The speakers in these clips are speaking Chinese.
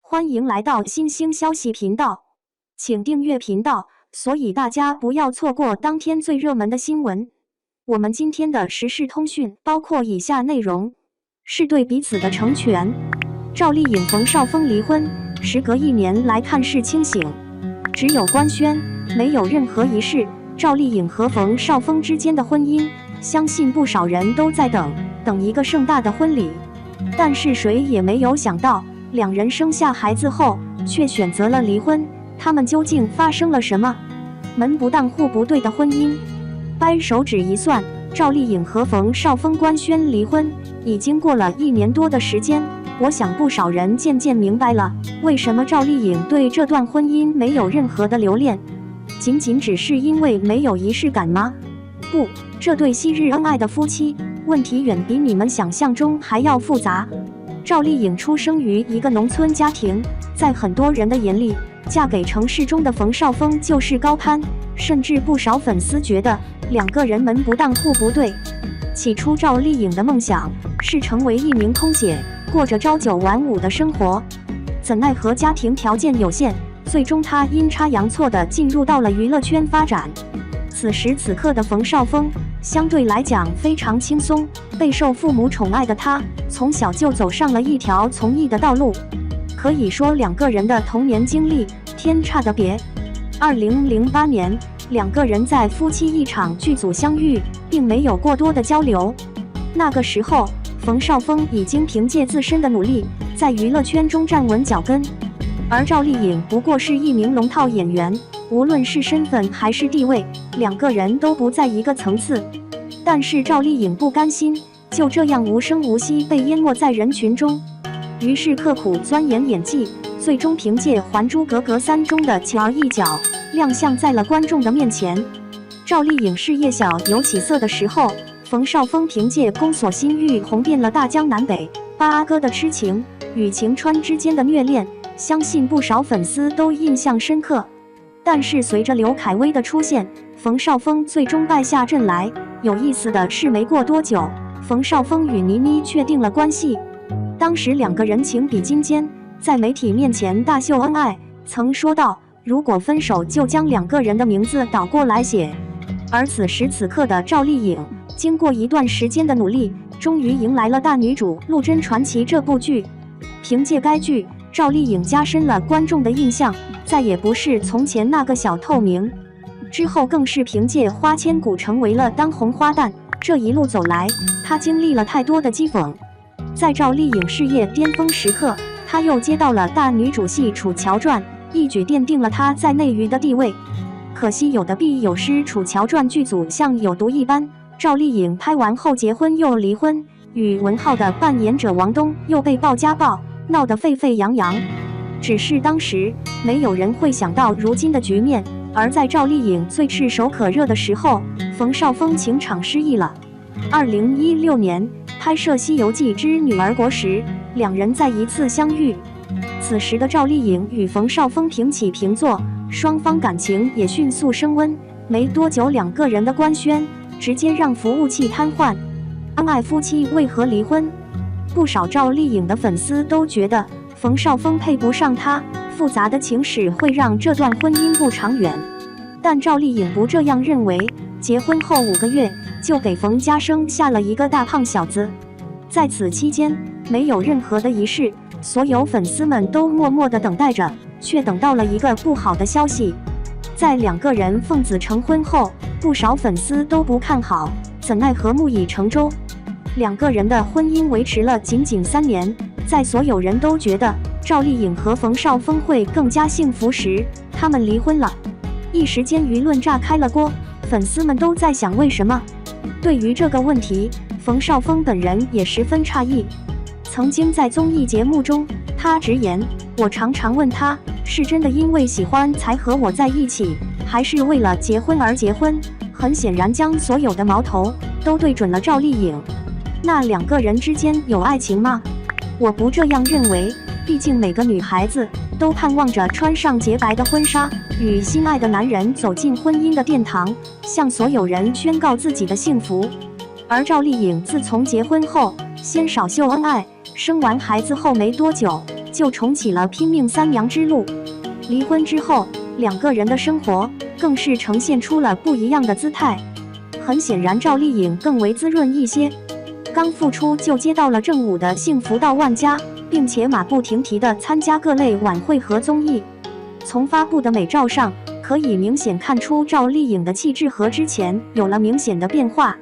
欢迎来到新兴消息频道，请订阅频道，所以大家不要错过当天最热门的新闻。我们今天的时事通讯包括以下内容：是对彼此的成全。赵丽颖冯绍峰离婚，时隔1年来看似清醒，只有官宣，没有任何仪式。赵丽颖和冯绍峰之间的婚姻，相信不少人都在等一个盛大的婚礼。但是谁也没有想到，两人生下孩子后却选择了离婚。他们究竟发生了什么？门不当户不对的婚姻。掰手指一算，赵丽颖和冯绍峰官宣离婚，已经过了1年多的时间。我想不少人渐渐明白了，为什么赵丽颖对这段婚姻没有任何的留恋。仅仅只是因为没有仪式感吗？不，这对昔日恩爱的夫妻，问题远比你们想象中还要复杂。赵丽颖出生于一个农村家庭，在很多人的眼里，嫁给城市中的冯绍峰就是高攀，甚至不少粉丝觉得两个人门不当户不对。起初赵丽颖的梦想是成为一名空姐，过着朝9晚5的生活，怎奈何家庭条件有限，最终她阴差阳错地进入到了娱乐圈发展。此时此刻的冯绍峰相对来讲非常轻松，备受父母宠爱的他从小就走上了一条从艺的道路。可以说两个人的童年经历天差地别。2008年，两个人在夫妻一场剧组相遇，并没有过多的交流。那个时候，冯绍峰已经凭借自身的努力在娱乐圈中站稳脚跟，而赵丽颖不过是一名龙套演员，无论是身份还是地位，两个人都不在一个层次。但是赵丽颖不甘心就这样无声无息被淹没在人群中，于是刻苦钻研演技，最终凭借《还珠格格3》中的轻而易脚亮相在了观众的面前。赵丽颖事业小有起色的时候，冯绍峰凭借《宫锁心玉》红遍了大江南北。八阿哥的痴情与晴川之间的虐恋，相信不少粉丝都印象深刻。但是随着刘恺威的出现，冯绍峰最终败下阵来。有意思的是，没过多久，冯绍峰与倪妮确定了关系。当时两个人情比金坚，在媒体面前大秀恩爱，曾说道如果分手就将两个人的名字倒过来写。而此时此刻的赵丽颖，经过一段时间的努力，终于迎来了大女主《陆贞传奇》这部剧。凭借该剧，赵丽颖加深了观众的印象，再也不是从前那个小透明。之后更是凭借《花千骨》成为了当红花旦。这一路走来，她经历了太多的讥讽。在赵丽颖事业巅峰时刻，她又接到了大女主戏《楚乔传》，一举奠定了她在内娱的地位。可惜有的必有失，《楚乔传》剧组像有毒一般，赵丽颖拍完后结婚又离婚，与文浩的扮演者王东又被曝家暴，闹得沸沸扬扬。只是当时没有人会想到如今的局面。而在赵丽颖最炙手可热的时候，冯绍峰情场失意了。2016年拍摄《西游记之女儿国》时，两人再一次相遇。此时的赵丽颖与冯绍峰平起平坐，双方感情也迅速升温。没多久，两个人的官宣直接让服务器瘫痪。恩爱夫妻为何离婚？不少赵丽颖的粉丝都觉得冯绍峰配不上她，复杂的情史会让这段婚姻不长远。但赵丽颖不这样认为，结婚后5个月就给冯家生下了一个大胖小子。在此期间没有任何的仪式，所有粉丝们都默默地等待着，却等到了一个不好的消息。在两个人奉子成婚后，不少粉丝都不看好，怎奈何木已成舟。两个人的婚姻维持了仅仅3年，在所有人都觉得赵丽颖和冯绍峰会更加幸福时，他们离婚了。一时间舆论炸开了锅，粉丝们都在想为什么。对于这个问题，冯绍峰本人也十分诧异。曾经在综艺节目中，他直言，我常常问他，是真的因为喜欢才和我在一起，还是为了结婚而结婚？很显然将所有的矛头都对准了赵丽颖。那两个人之间有爱情吗？我不这样认为，毕竟每个女孩子都盼望着穿上洁白的婚纱，与心爱的男人走进婚姻的殿堂，向所有人宣告自己的幸福。而赵丽颖自从结婚后，鲜少秀恩爱，生完孩子后没多久，就重启了拼命三娘之路。离婚之后，两个人的生活更是呈现出了不一样的姿态。很显然，赵丽颖更为滋润一些。刚复出就接到了正午的幸福到万家，并且马不停蹄地参加各类晚会和综艺。从发布的美照上，可以明显看出赵丽颖的气质和之前有了明显的变化。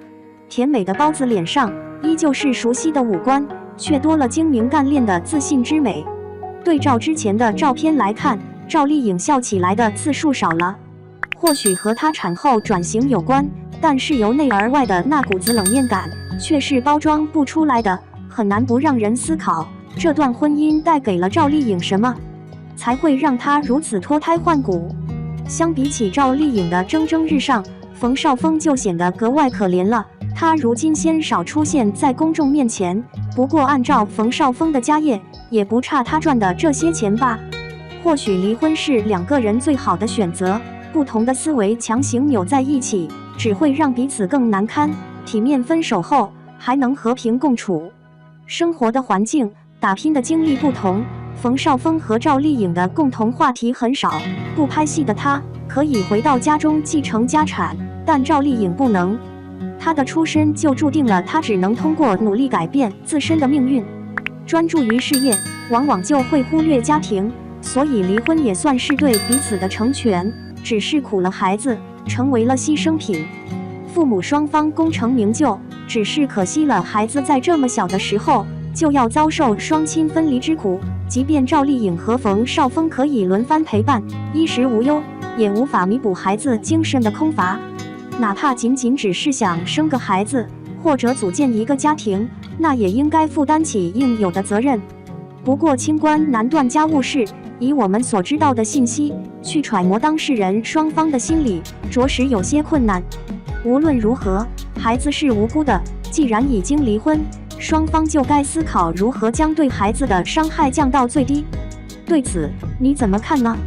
甜美的包子脸上依旧是熟悉的五官，却多了精明干练的自信之美。对照之前的照片来看，赵丽颖笑起来的次数少了，或许和她产后转型有关，但是由内而外的那股子冷艳感却是包装不出来的，很难不让人思考这段婚姻带给了赵丽颖什么，才会让她如此脱胎换骨。相比起赵丽颖的蒸蒸日上，冯绍峰就显得格外可怜了。他如今鲜少出现在公众面前，不过按照冯绍峰的家业，也不差他赚的这些钱吧。或许离婚是两个人最好的选择，不同的思维强行扭在一起，只会让彼此更难堪。体面分手后还能和平共处。生活的环境、打拼的经历不同，冯绍峰和赵丽颖的共同话题很少。不拍戏的他可以回到家中继承家产，但赵丽颖不能。她的出身就注定了她只能通过努力改变自身的命运。专注于事业，往往就会忽略家庭，所以离婚也算是对彼此的成全，只是苦了孩子，成为了牺牲品。父母双方功成名就，只是可惜了孩子在这么小的时候就要遭受双亲分离之苦。即便赵丽颖和冯绍峰可以轮番陪伴，衣食无忧，也无法弥补孩子精神的空乏。哪怕仅仅只是想生个孩子，或者组建一个家庭，那也应该负担起应有的责任。不过清官难断家务事，以我们所知道的信息，去揣摩当事人双方的心理，着实有些困难。无论如何，孩子是无辜的，既然已经离婚，双方就该思考如何将对孩子的伤害降到最低。对此，你怎么看呢？